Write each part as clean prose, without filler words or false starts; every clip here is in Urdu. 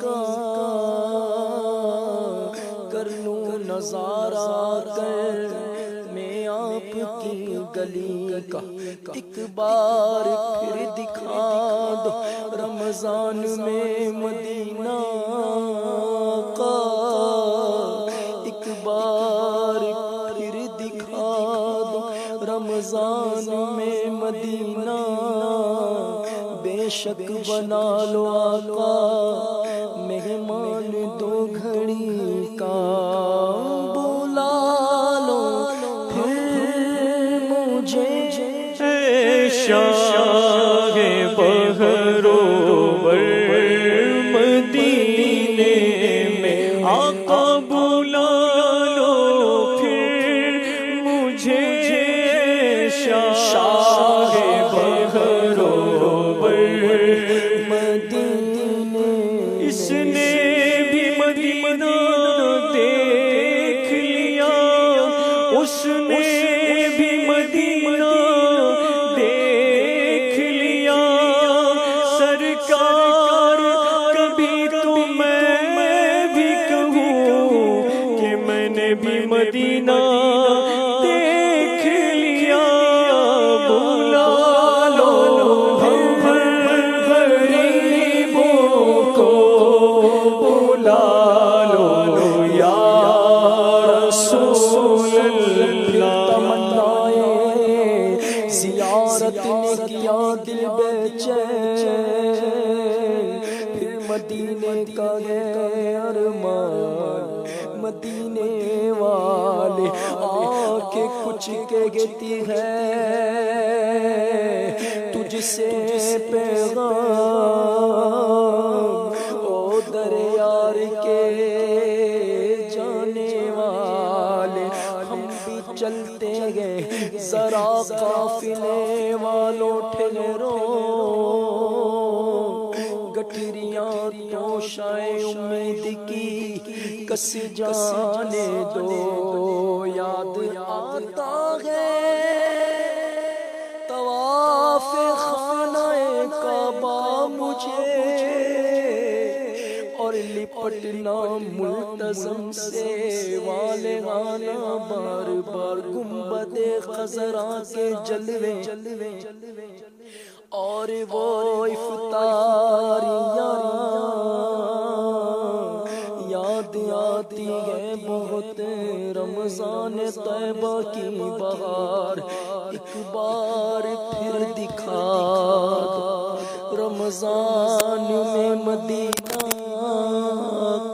کا کر لوں نظارہ کر میں آپ کی گلی کا، ایک بار پھر دکھا دو رمضان میں مدینہ کا، ایک بار پھر دکھا دو رمضان میں مدینہ، بے شک بنا لو آقا مہمان دو گھڑی کا، بلا لو پھر مجھے شاہ بہرو مدینے میں آقا بلا لو پھر مجھے، شاہ بہرو مدینے، اس نے بھی مدینہ دیکھ لیا، اس نے بھی مدینہ دیکھ لیا، سرکار کبھی تو میں بھی کہوں کہ میں نے بھی مدینہ دیکھ لیا، بلا لو غریبوں کو، بلا لو یا رسول اللہ، تمنائے زیارت نے کیا دل بے چین، پھر مدینے کا ہے ارمان، مدینے والے آ کے کچھ کہتی ہے تجھ سے پیغام، او دریار کے جانے والے، ہم بھی چلتے گئے ذرا قافلے والوں ٹھہرو، گٹھریاں توشائے امید کی کس جانے دو، یاد آتا ہے طواف خانہ کعبہ مجھے، اور لپٹنا ملتزم سے والہانہ، بار بار گنبد خضرا کے جلوے، اور وہ افطاریاں یاد آتی ہے بہت، رمضان طیبہ کی بہار ایک بار پھر دکھا دو رمضان میں مدینہ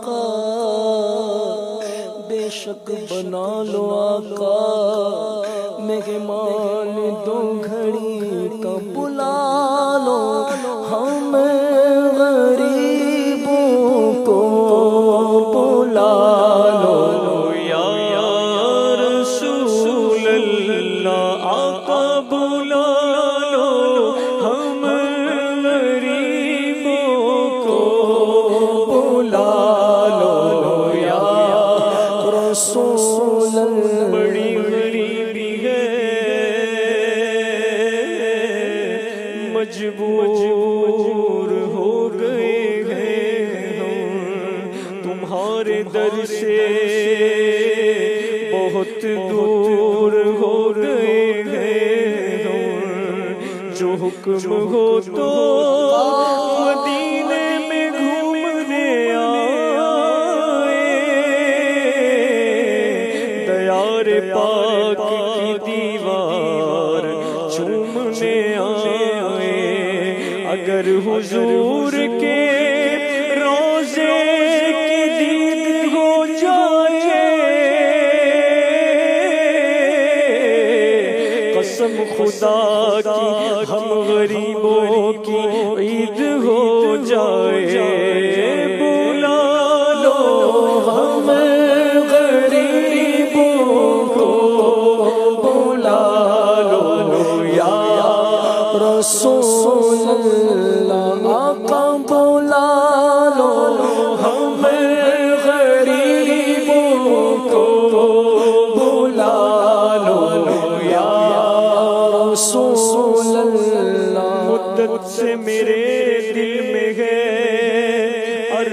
کا، بے شک بنا لو آقا مہمان دو گھڑی کا، بلا لو ہم غریبوں کو، بلا لو یا رسول اللہ، آقا بلا لو ہم غریبوں کو، بلا لو یا رسول اللہ، بڑی غریبی ہے مجبور ہو گئے ہیں ہم تمہارے در سے، بہت دور ہو گئے ہیں ہم، جو حکم ہو تو مدینے میں گھومنے آئے، دیار پاک کی دیوار چومنے آئے، اگر حضور کے روزے کی دید ہو جائے، قسم خدا کی ہم غریبوں کی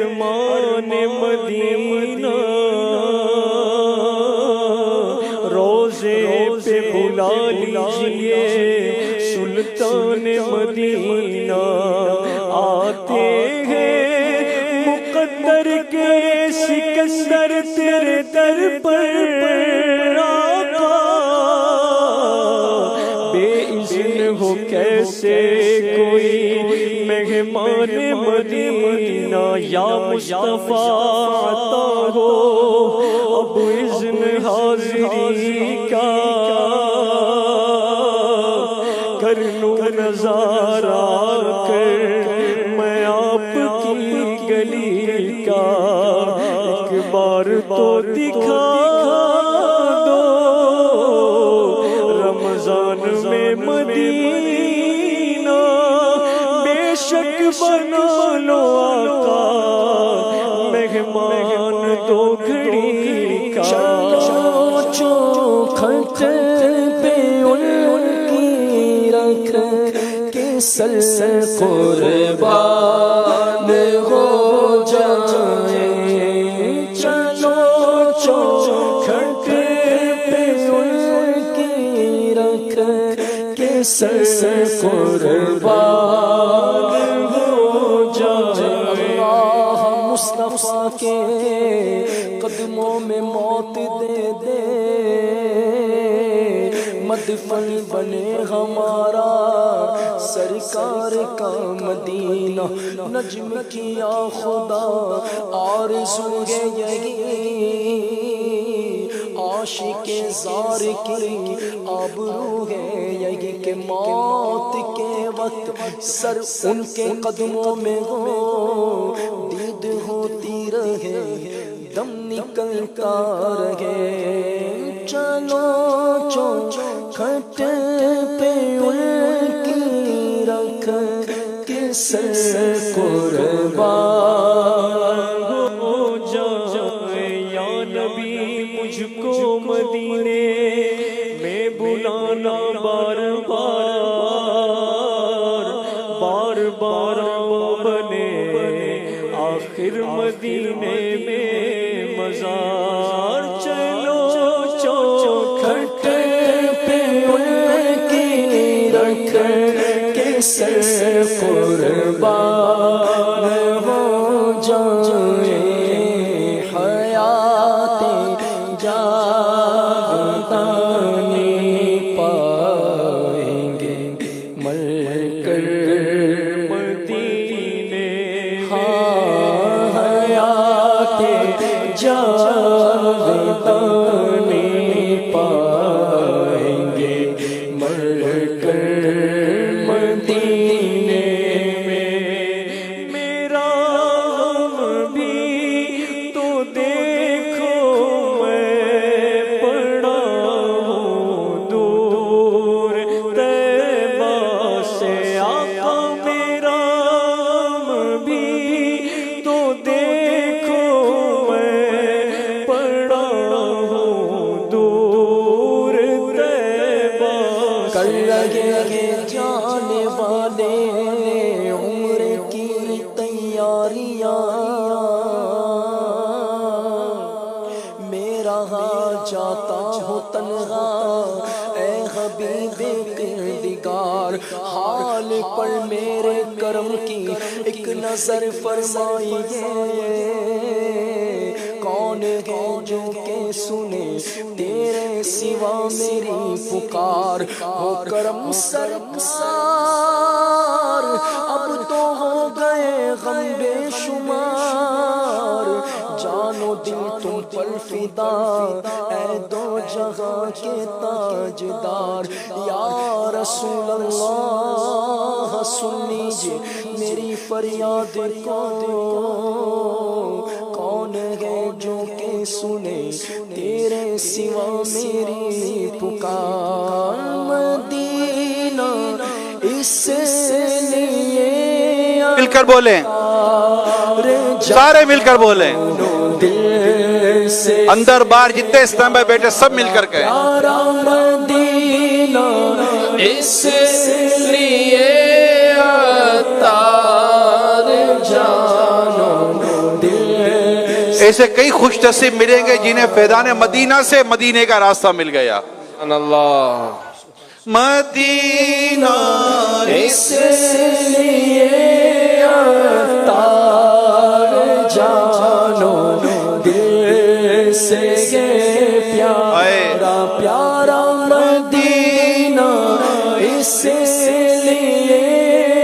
ارمان مدینہ روزے پہ بلا لیجئے سلطان مدینہ آتے ہیں مقدر کے سکندر تیرے در پر آقا بے اذن ہو کیسے کوئی مہمان مدینہ یا مصطفیٰ عطا ہو اب اذن حاضری کا کر لوں نظارہ کر میں آپ کی گلی کا ایک بار تو دکھا دو رمضان میں مدینہ بے شک بنا لو آقا مہمان دو گھڑی کا چوکھٹ پہ ان کی رکھ کے سر قربان ہو جائے چلو چوکھٹ پہ ان کی رکھ کے سر قربان ہو جائے مصطفیٰ کے قدموں میں موت دے دے مدفن بنے ہمارا سرکار کا مدینہ نجم کیا خدا آرزو ہے یہی عاشق زار کی آبرو ہے یہی کہ موت کے وقت سر ان کے قدموں میں ہو دید ہوتی رہے دم نکلتا رہے چلو چوکھٹ پہ ان کی رکھ کے سر قربان ہو جائے یا نبی مجھ کو مدینے میں بلانا بار بار بنے آخر مدینے میں مزار چلو چوکھٹ پہ ان کی رکھ کے سر قربان ہو جائے حیات جاودانی پائیں گے مر کر مدینے حیات جاودانی پائیں گے مر کر مدینے میں میرا غم بھی تو دیکھو میں پڑا ہوں دور طیبہ سے آقا میرا غم بھی تو دیکھو میں پڑا ہوں دور طیبہ کر لگے گے جانے والے عمر کی تیاریاں میں رہا جاتا ہوں تنہا اے حبیب کردگار حال پر میرے کرم کی ایک نظر فرمائیے کون ہے جو کہ سنے تیرے سوا میری پکار ہو کرم سرکار اب تو ہو گئے غم بے شمار جانو دل تم پر فدا اے دو جہاں کے تاجدار یا رسول اللہ سن لیجیے میری فریاد کو کون ہے جو کہ سنے تیرے سوا میری پکار مدینہ اس لیے مل کر بولیں سارے مل کر بولیں اندر باہر جتنے اسلام بھائی بیٹے سب مل کر کہیں مدینہ اس لیے عطار جانو ایسے کئی خوش نصیب ملیں گے جنہیں فیضان مدینہ سے مدینے کا راستہ مل گیا. اللہ مدینہ اس لیے عطار جانو دل سے پیارا پیارا مدینہ اس لیے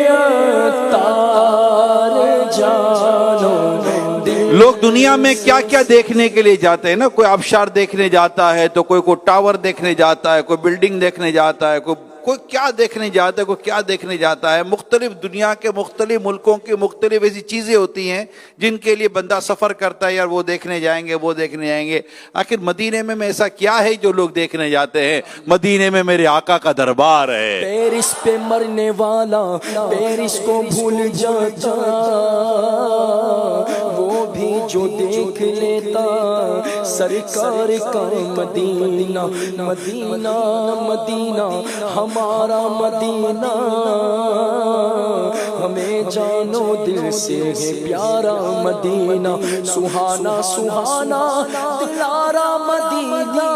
عطار جانو. لوگ دنیا میں کیا کیا دیکھنے کے لیے جاتے ہیں نا. کوئی آبشار دیکھنے جاتا ہے تو کوئی ٹاور دیکھنے جاتا ہے, کوئی بلڈنگ دیکھنے جاتا ہے, کوئی کیا دیکھنے جاتا ہے, کوئی کیا دیکھنے جاتا ہے. مختلف دنیا کے مختلف ملکوں کی مختلف ایسی چیزیں ہوتی ہیں جن کے لیے بندہ سفر کرتا ہے, یار وہ دیکھنے جائیں گے وہ دیکھنے جائیں گے. آخر مدینے میں ایسا کیا ہے جو لوگ دیکھنے جاتے ہیں؟ مدینے میں میرے آقا کا دربار ہے. پیرس پہ مرنے والا پیرس کو بھول جاتا, وہ بھی جو دیکھ لیتا سرکار کا مدینہ. مدینہ مدینہ ہمارا مدینہ ہمیں جانو دل سے ہے پیارا مدینہ. سہانا سہانا دلارا مدینہ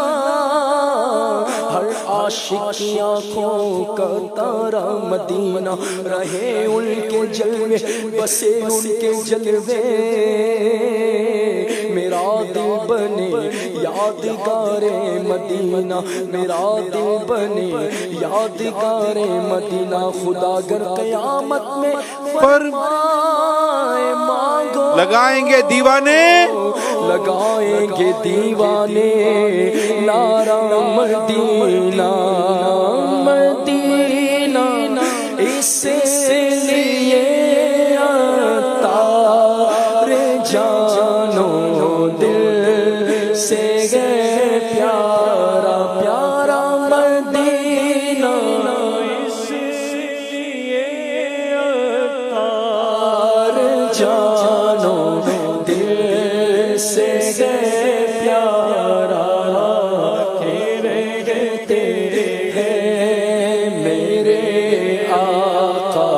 ہر عاشق کی آنکھوں کا تارا مدینہ. رہے ان کے جلوے بسے ان کے جلوے میرا دل بنے یادگار مدینہ. میرا دل بنے یادگار مدینہ. خدا گر قیامت میں فرمائے مانگو لگائیں گے دیوانے لگائیں گے دیوانے نعرہ مدینہ مدینہ اس لیے عطار جانو دل سے گئے پیارا پیارا مدینہ اس لیے عطار جانو دل سے گئے پیارا. رہتے ہیں میرے آقا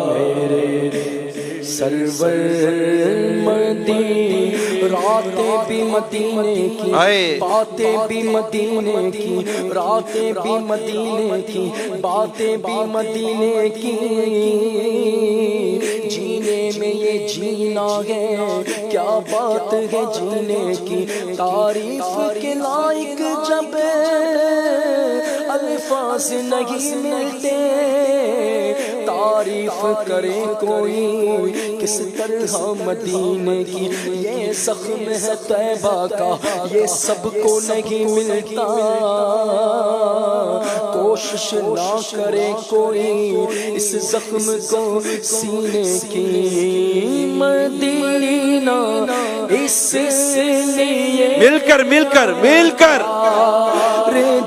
میرے سرور مدینہ. راتیں بھی مدینے کی باتیں بھی مدینے کی راتیں بھی مدینے کی باتیں بھی مدینے کی. جینے میں یہ جینا ہے کیا بات ہے جینے کی. تعریف کے لائق جب الفاظ نہیں ملتے تعریف کرے کوئی کس طرح مدینے کی. یہ زخم ہے طیبہ کا یہ سب کو نہیں ملتا. کوشش نہ کرے کوئی اس زخم کو سینے کی. مدینہ اس لیے مل کر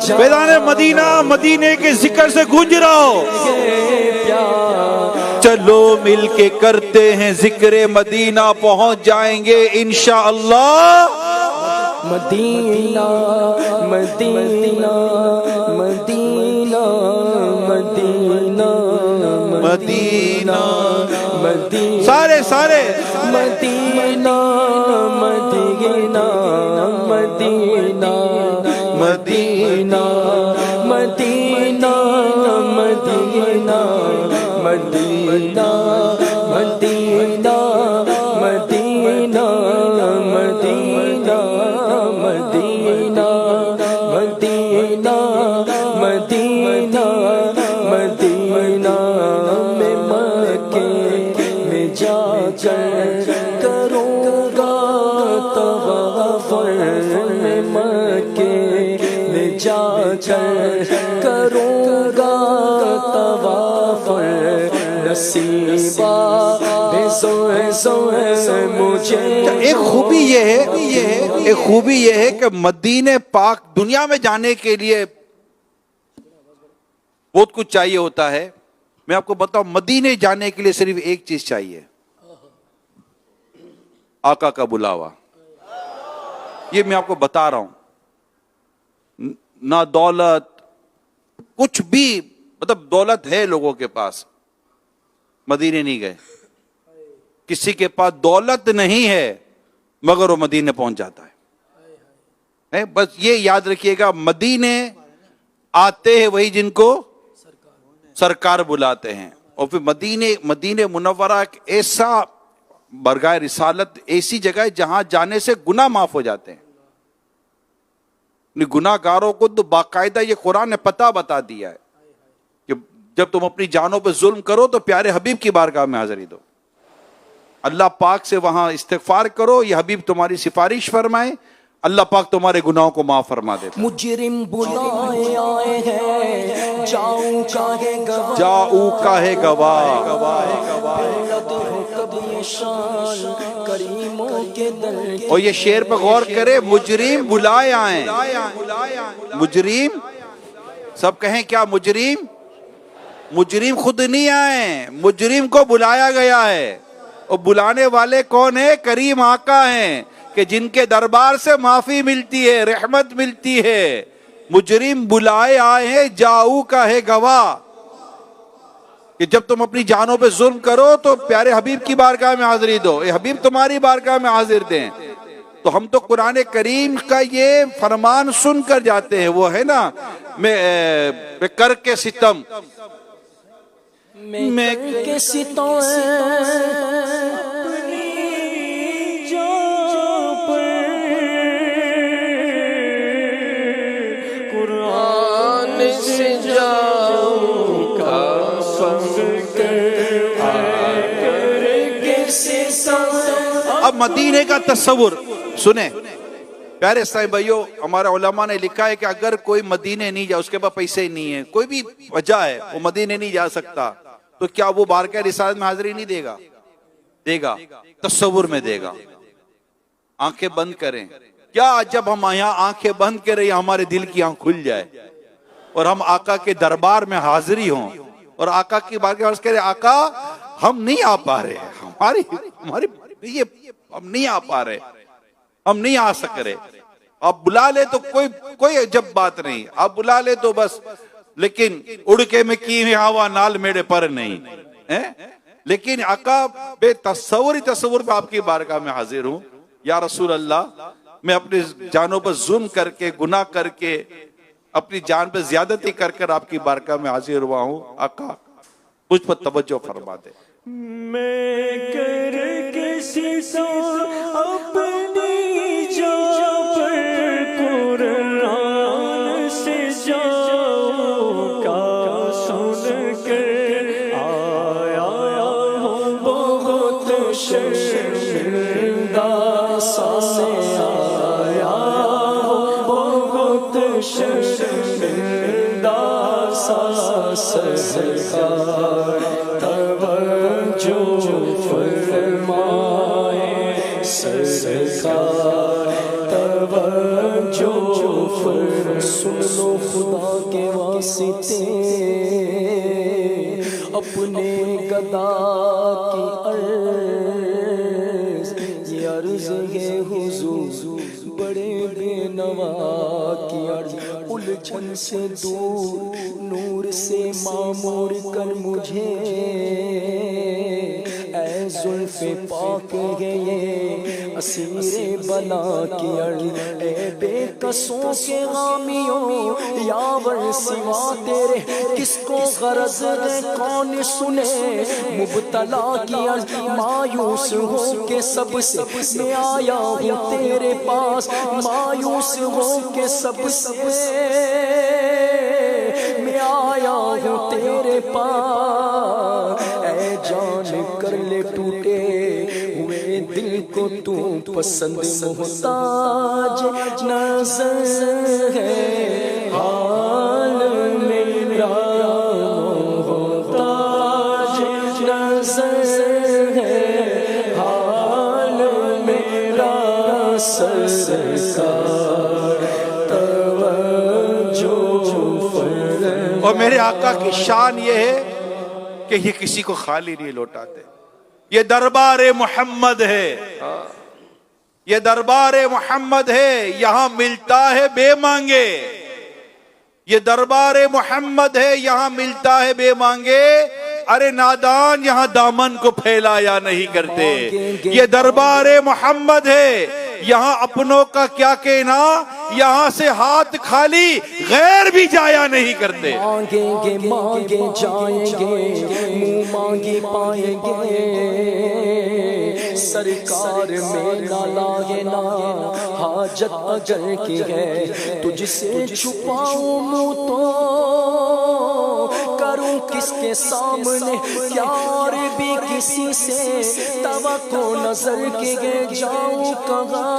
فیضان مدینہ مدینے کے ذکر سے گونج رہا ہو. چلو مل کے کرتے ہیں ذکر مدینہ پہنچ جائیں گے انشاءاللہ. مدینہ مدینہ مدینہ مدینہ مدینہ مدینہ سارے مدینہ مدینہ مدینہ مدینہ مدینہ مدینہ مدینہ مدینہ مدینہ مدینہ مدینہ مدینہ مدینہ مدینہ میں مکے میں جا کر کروں گا طواف. میں مکے میں جا کر کروں گا طواف. نصیبہ مجھے. ایک خوبی یہ ہے کہ مدینے پاک دنیا میں جانے کے لیے بہت کچھ چاہیے ہوتا ہے. میں آپ کو بتاؤں مدینے جانے کے لیے صرف ایک چیز چاہیے, آقا کا بلاوا. یہ میں آپ کو بتا رہا ہوں, نہ دولت کچھ بھی, مطلب دولت ہے لوگوں کے پاس, مدینے نہیں گئے. کسی کے پاس دولت نہیں ہے مگر وہ مدینے پہنچ جاتا ہے۔ بس یہ یاد رکھیے گا، مدینے آتے ہیں وہی جن کو سرکار بلاتے ہیں۔ اور پھر مدینے منورہ ایک ایسا برگاہ رسالت، ایسی جگہ ہے جہاں جانے سے گناہ معاف ہو جاتے ہیں۔ گناہ گاروں کو تو باقاعدہ یہ قرآن نے پتہ بتا دیا ہے کہ جب تم اپنی جانوں پہ ظلم کرو تو پیارے حبیب کی بارگاہ میں حاضری دو، اللہ پاک سے وہاں استغفار کرو، یہ حبیب تمہاری سفارش فرمائے، اللہ پاک تمہارے گناہوں کو معاف فرما دیتا ہے۔ مجرم بلائے آئے ہیں، جاؤ کا ہے گواہ، کریموں کے در۔ اور یہ شعر پہ غور کرے، مجرم بلائے آئے، مجرم سب کہیں کیا؟ مجرم خود نہیں آئے، مجرم کو بلایا گیا ہے، اور بلانے والے کون ہیں؟ کریم آقا ہیں کہ جن کے دربار سے معافی ملتی ہے، رحمت ملتی ہے۔ مجرم بلائے آئے ہیں، جاؤ کا ہے گواہ، کہ جب تم اپنی جانوں پہ ظلم کرو تو پیارے حبیب کی بارگاہ میں حاضری دو، اے حبیب تمہاری بارگاہ میں حاضر دیں۔ تو ہم تو قرآن کریم کا یہ فرمان سن کر جاتے ہیں، وہ ہے نا میں کر کے ستم، میں کے ستم اب مدینے کا تصور سنیں پیارے اسلامی بھائیوں، ہمارے علماء نے لکھا ہے کہ اگر کوئی مدینے نہیں جائے، اس کے پاس پیسے ہی نہیں ہے، کوئی بھی وجہ ہے وہ مدینے نہیں جا سکتا، تو کیا وہ بارگاہ رسالت میں حاضری نہیں دے گا؟ دے گا، تصور میں دے گا۔ آنکھیں بند کریں، کیا جب ہم یہاں آنکھیں بند کریں ہمارے دل کی آنکھ کھل جائے اور ہم آقا کے دربار میں حاضری ہوں اور آقا کی بارگاہ عرض کریں، آقا ہم نہیں آ پا رہے، ہماری یہ ہم نہیں آ پا رہے، ہم نہیں آ سک رہے، آپ بلا لے تو کوئی عجب بات نہیں، آپ بلا لے تو بس، لیکن اڑ کے میں کی ہوا نال میرے پر نہیں، لیکن آقا بے تصور پہ آپ کی بارگاہ میں حاضر ہوں، یا رسول اللہ میں اپنی جانوں پر ظلم کر کے، گناہ کر کے، اپنی جان پہ زیادتی کر کر آپ کی بارگاہ میں حاضر ہوا ہوں، آقا مجھ پر توجہ فرما دے۔ میں کر کے ستم اپنی جان پر قرآن سے جاؤں کا سن کر آیا ہوں بہت شرمندہ سے آیا ہوں بہت شرمندہ سرکار سن لو خدا کے واسطے اپنے گدا کی عرض، یہ عرض ہے حضور بڑے بے نوا کی عرض، الجھن سے دور نور سے معمور کر مجھے، اے زلف پاک ہے یہ اسیر بلا کی عرض، اے بے قصوں کے غامیوں یاور سوا تیرے کس کو غرض ہے، کون سنے مبتلا کی عرض، مایوس ہو کے سب سے میں آیا ہوں تیرے پاس، مایوس ہو کے سب سے میں آیا ہوں تیرے پاس، اے جان کر لے ٹوٹے ہوئے دل کو تو پسند، محتاج نظر ہے حال میرا، محتاج نظر ہے حال میرا، سرکار اور میرے آقا کی شان یہ ہے کہ یہ کسی کو خالی نہیں لوٹاتے، یہ دربار محمد ہے، یہ دربار محمد ہے، یہاں ملتا ہے بے مانگے، یہ دربار محمد ہے، یہاں ملتا ہے بے مانگے، ارے نادان یہاں دامن کو پھیلایا نہیں کرتے. یہ دربار محمد ہے, یہاں اپنوں کا کیا کہنا, یہاں سے ہاتھ خالی غیر بھی جایا نہیں کرتے. مانگیں گے مانگے جائیں گے, منہ مانگی پائیں گے. سرکار میں نہ لائے نا حاجت اگر کی ہے, تجھ سے چھپاؤں منہ تو کروں کس کے سامنے, یار بھی کسی سے توقع نظر کے جاؤں کہاں.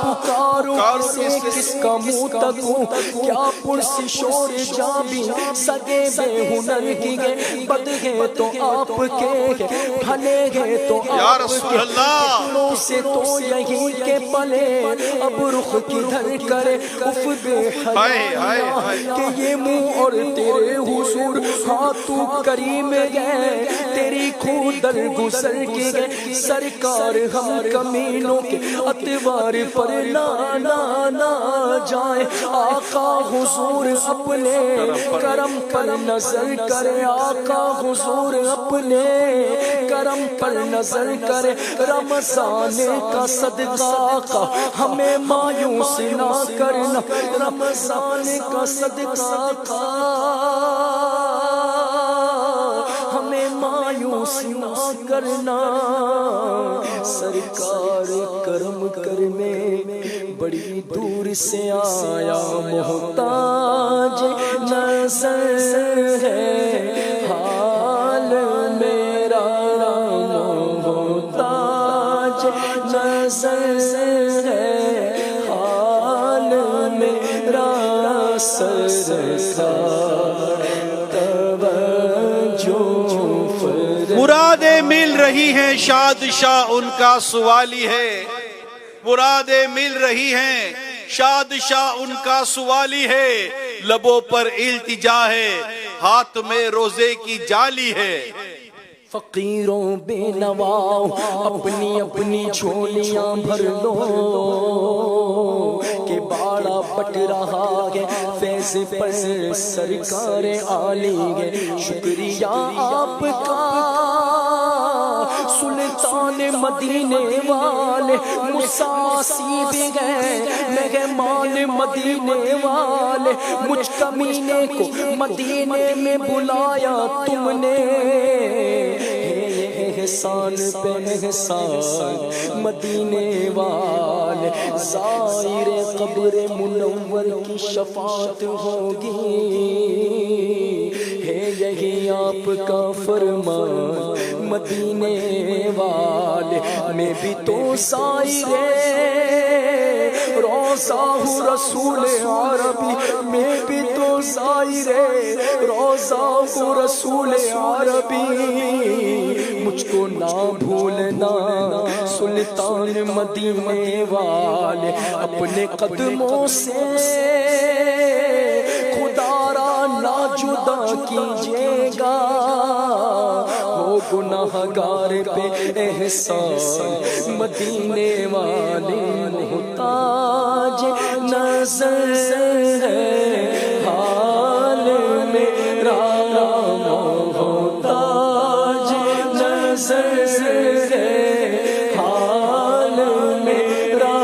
پکاروں کسے کس کا منہ تکوں, کیا پرسش اور جابی سگے بے ہنر کی گئے. بد گئے تو آپ کے, بھلے گئے تو آپ کے, اتنوں سے تو یہی کے پلے. اب رخ کدھر کرے اف بے حیا کہ یہ منہ اور تیرے حضور ہاتھوں کریم گئے, تیری خودر گزر کے گئے. سرکار ہم کمینوں کے اتوار پر نہ جائیں, آقا حضور اپنے کرم پر نظر کرے. آقا حضور اپنے کرم پر نظر کرے. رمضان کا صدقہ آقا ہمیں مایوس نہ کرنا, رمضان کا صدقہ آقا ہمیں مایوس نہ کرنا. سرکار کرم کرنے بڑی دور سے آیا, محتاج نظر ہے حال میرا, محتاج نظر ہے حال میرا. سرکار مرادیں مل رہی ہیں, شادشاہ ان کا سوالی ہے. مرادیں مل رہی ہیں, شادشاہ ان کا سوالی ہے. لبوں پر التجا ہے, ہاتھ میں روزے کی جالی ہے. فقیروں بے نواؤں اپنی اپنی جھولیاں بھر لو, کہ باڑا بٹ رہا ہے فیض پر سرکار عالی ہے. شکریہ آپ کا سلطان مدینے والے, مساسی بھی گئے مہمان مدینے والے. مجھ کمینے کو مدینے میں بلایا تم نے, احسان پہ احسان مدینے والے. زائر قبر منور کی شفاعت ہوگی, ہے یہی آپ کا فرمان مدینے والے. میں بھی تو زائر روضہ ہوں رسول عربی, میں بھی تو زائر روضہ ہوں رسول عربی. مجھ کو نہ بھولنا سلطان مدینے والے, اپنے قدموں سے خدا را نہ جدا کیجیے گا. ہو گناہگار پہ احسان مدینے والے, محتاج نظر ہے حال میرا, محتاج نظر ہے حال میرا.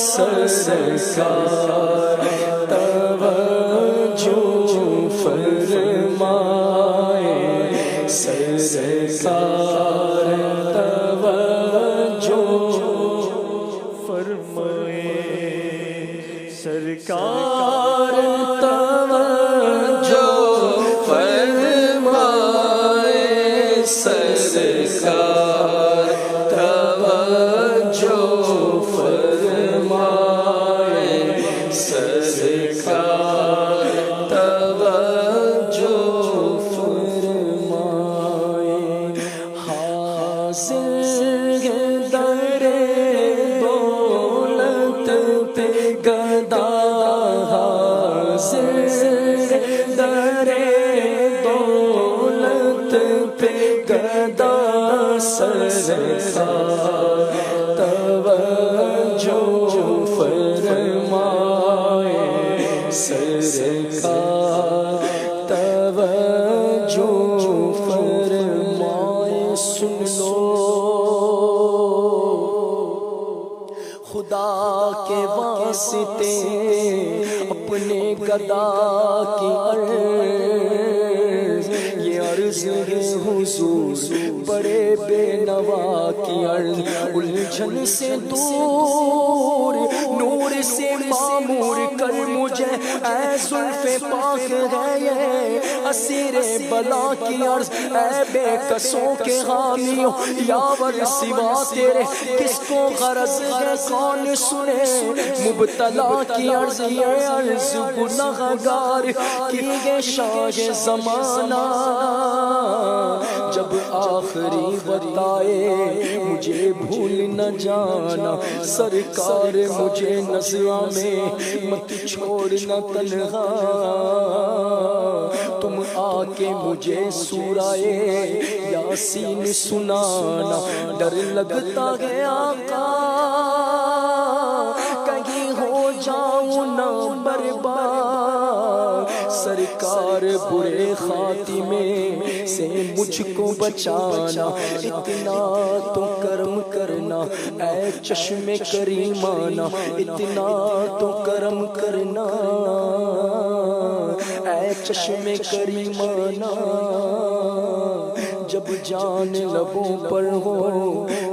سرکار توجہ فرمائے, سرکار توجہ فرمائے. سرکار توجہ فرمائے, سرکار توجہ فرمائے, سرکار توجہ فرمائے. حاضر در دولت پہ گدا, حاضر در دولت پہ گدا. سرکار توجہ فرمائے, سرکار توجہ خدا کے واسطے اپنے گدا کی عرض، یہ عرض ہے حضور بڑے بے نوا کی عرض، الجھن سے دور نور سے معمور کر مجھے اے زلف پاک ہے یہ اسیر بلا کی عرض، اے بے قصوں کے حامیوں یاور سوا تیرے کس کو غرض ہے کون سنے مبتلا کی عرض، یہ عرض گنہگار کی یہ شاہ زمانہ جب آخری بتائے مجھے بھول نہ جانا سرکار مجھے نظروں میں مت چھوڑنا تنہا، تم آ کے مجھے سورہ یاسین سنانا، ڈر لگتا ہے آقا کہیں ہو جاؤں نہ برباد، سرکار برے خاتمے سے مجھ کو بچانا، اتنا تو کرم کرنا اے چشم کریمانہ، اتنا تو کرم کرنا اے چشم کریمانہ، جب جان لبوں پر ہو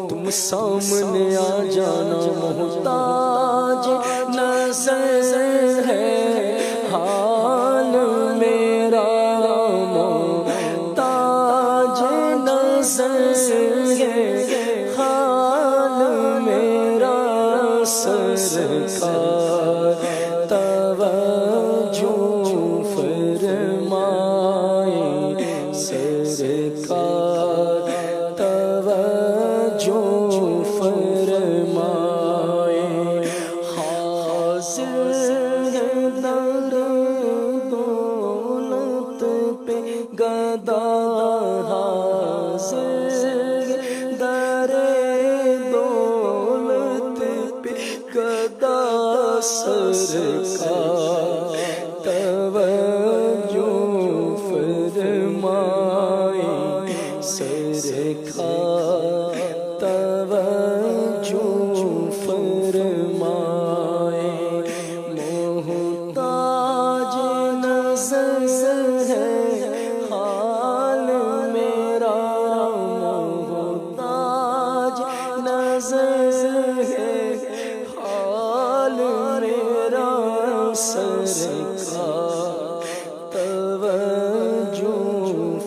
تم سامنے آ جانا، محتاج نظر ہے حال میرا، محتاج نظر ہے حال میرا، سرکار توجہ فرمائے، سرکار توجہ فرمائے، حاضر ہے در دولت پہ گدا، حاضر ہے در دولت پہ گدا، سرکار توجہ فرمائے، سرکار توجہ فرمائے، محتاج نظر ہے حال میرا، محتاج نظر ہے حال میرا، سرکار توجہ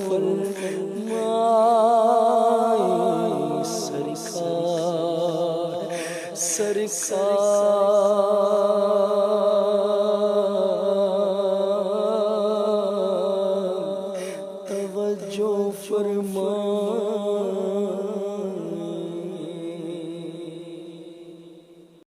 فرمائے، سرکار